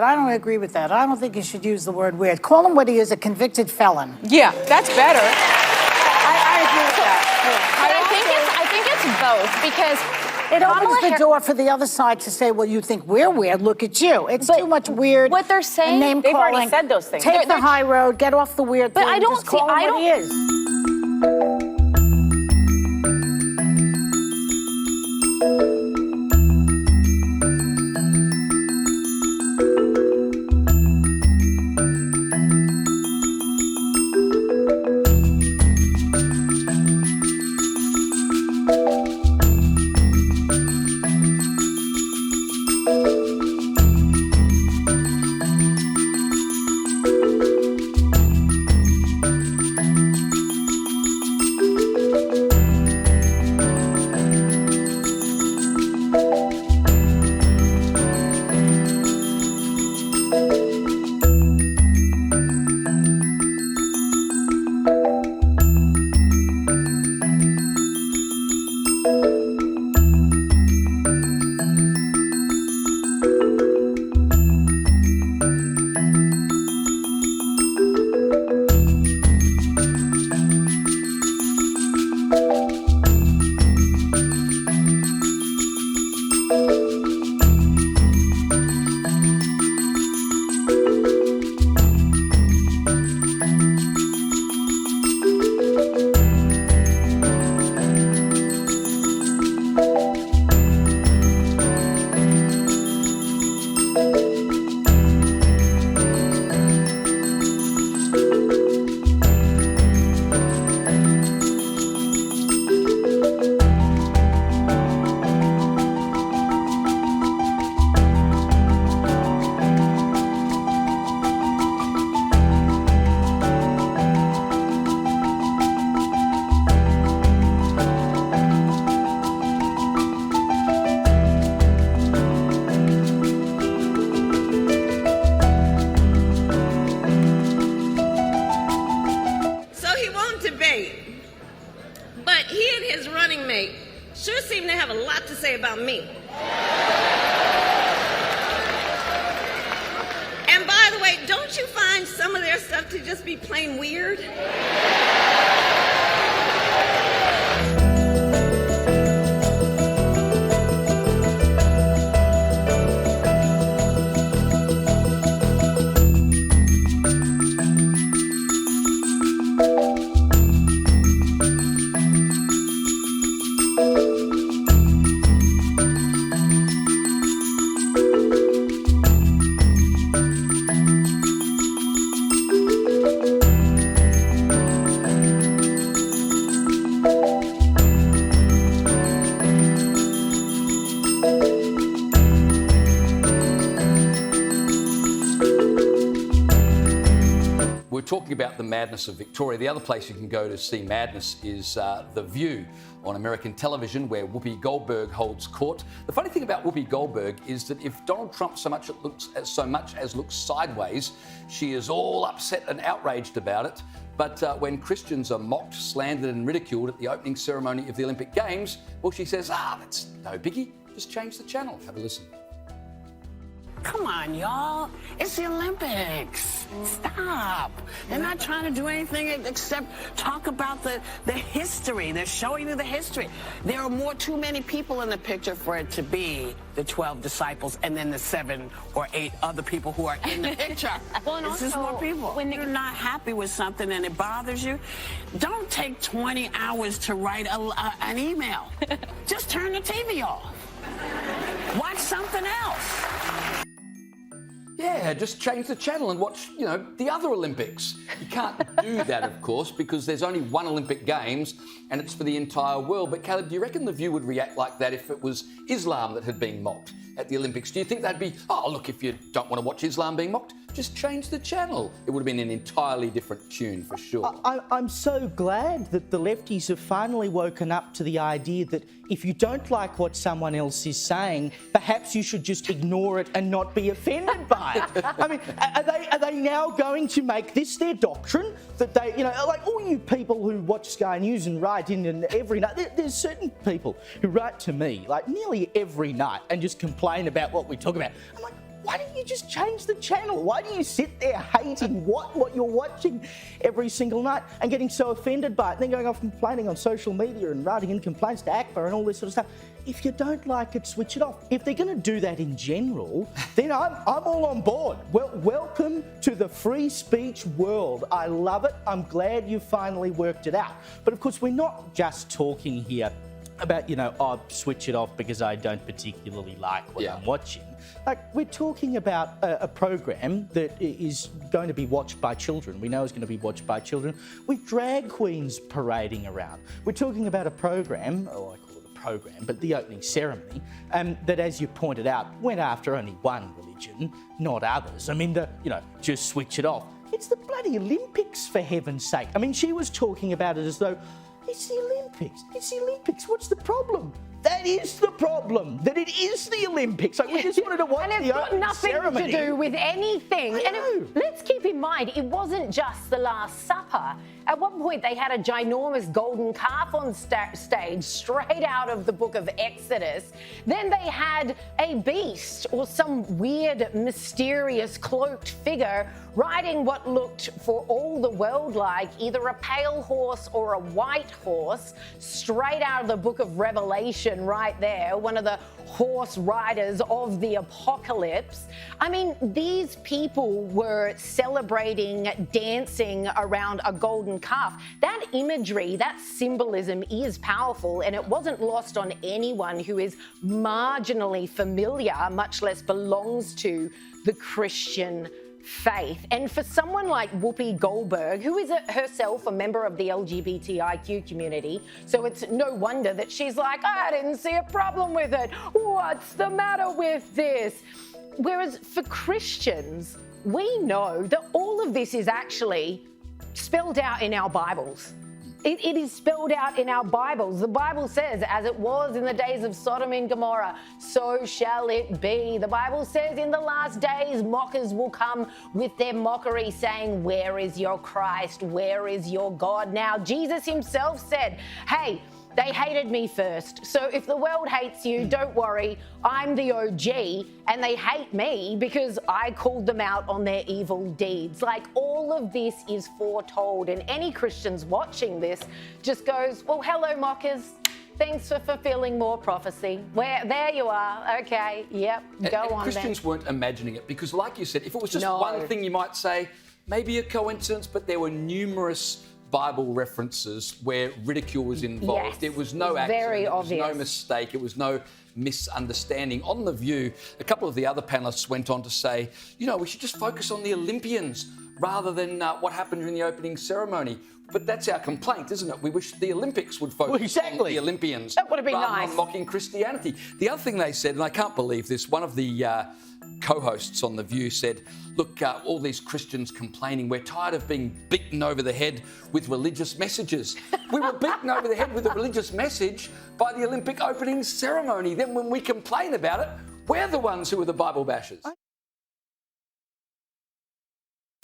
I don't agree with that. I don't think you should use the word weird. Call him what he is, a convicted felon. Yeah, that's better. I agree with that. But I think it's both, because it opens the door for the other side to say, well, you think we're weird, look at you. It's too much weird. What they're saying, name they've calling. already said those things. Take the high road, get off the weird thing. But I don't just call him what he is. But he and his running mate sure seem to have a lot to say about me. And by the way, don't you find some of their stuff to just be plain weird? We're talking about the madness of Victoria. The other place you can go to see madness is The View on American television, where Whoopi Goldberg holds court. The funny thing about Whoopi Goldberg is that if Donald Trump so much as looks sideways, she is all upset and outraged about it. But when Christians are mocked, slandered and ridiculed at the opening ceremony of the Olympic Games, well, she says, that's no biggie, just change the channel. Have a listen. Come on, y'all. It's the Olympics. Stop. They're not trying to do anything except talk about the history. They're showing you the history. There are too many people in the picture for it to be the 12 disciples and then the 7 or 8 other people who are in the picture. Well, and it's just also, more people. When you're not happy with something and it bothers you, don't take 20 hours to write an email. Just turn the TV off. Watch something else. Yeah, just change the channel and watch, the other Olympics. You can't do that, of course, because there's only one Olympic Games and it's for the entire world. But Caleb, do you reckon The View would react like that if it was Islam that had been mocked at the Olympics? Do you think that'd be, look, if you don't want to watch Islam being mocked, just change the channel? It would have been an entirely different tune for sure. I'm so glad that the lefties have finally woken up to the idea that if you don't like what someone else is saying, perhaps you should just ignore it and not be offended by it. I mean, are they now going to make this their doctrine? That they, like all you people who watch Sky News and write in every night, there's certain people who write to me like nearly every night and just complain about what we talk about. I'm like, why don't you just change the channel? Why do you sit there hating what you're watching every single night and getting so offended by it, and then going off complaining on social media and writing in complaints to ACFA and all this sort of stuff? If you don't like it, switch it off. If they're going to do that in general, then I'm all on board. Well, welcome to the free speech world. I love it. I'm glad you finally worked it out. But of course, we're not just talking here about, switch it off because I don't particularly like what I'm watching. Like, we're talking about a program that is going to be watched by children. We know it's going to be watched by children with drag queens parading around. We're talking about a program, or I call it a program, but the opening ceremony, that, as you pointed out, went after only one religion, not others. I mean, just switch it off. It's the bloody Olympics, for heaven's sake. I mean, she was talking about it as though it's the Olympics. It's the Olympics. What's the problem? That is the problem, that it is the Olympics. Like, we just wanted to watch the opening ceremony. And it's got nothing to do with anything. Let's keep in mind, it wasn't just the Last Supper. At one point, they had a ginormous golden calf on stage, straight out of the book of Exodus. Then they had a beast, or some weird, mysterious, cloaked figure, riding what looked for all the world like either a pale horse or a white horse, straight out of the book of Revelation right there, one of the horse riders of the apocalypse. I mean, these people were celebrating, dancing around a golden calf. That imagery, that symbolism is powerful, and it wasn't lost on anyone who is marginally familiar, much less belongs to the Christian faith. And for someone like Whoopi Goldberg, who is herself a member of the LGBTIQ community, so it's no wonder that she's like, I didn't see a problem with it. What's the matter with this? Whereas for Christians, we know that all of this is actually spelled out in our Bibles. It is spelled out in our Bibles. The Bible says, as it was in the days of Sodom and Gomorrah, so shall it be. The Bible says in the last days, mockers will come with their mockery, saying, where is your Christ? Where is your God? Now, Jesus himself said, hey, they hated me first. So if the world hates you, don't worry. I'm the OG, and they hate me because I called them out on their evil deeds. Like, all of this is foretold, and any Christians watching this just goes, well, hello, mockers. Thanks for fulfilling more prophecy. There you are. Okay, yep, go on then. Christians weren't imagining it because, like you said, if it was just one thing, you might say, maybe a coincidence, but there were numerous Bible references where ridicule was involved. Yes, there was no accident, very obvious. There was no mistake, it was no misunderstanding. On The View, a couple of the other panellists went on to say, we should just focus on the Olympians rather than what happened during the opening ceremony. But that's our complaint, isn't it? We wish the Olympics would focus on the Olympians. That would have been rather nice. than mocking Christianity. The other thing they said, and I can't believe this, one of the co-hosts on The View said, look, all these Christians complaining, we're tired of being beaten over the head with religious messages. We were beaten over the head with a religious message by the Olympic opening ceremony. Then when we complain about it, we're the ones who are the Bible bashers.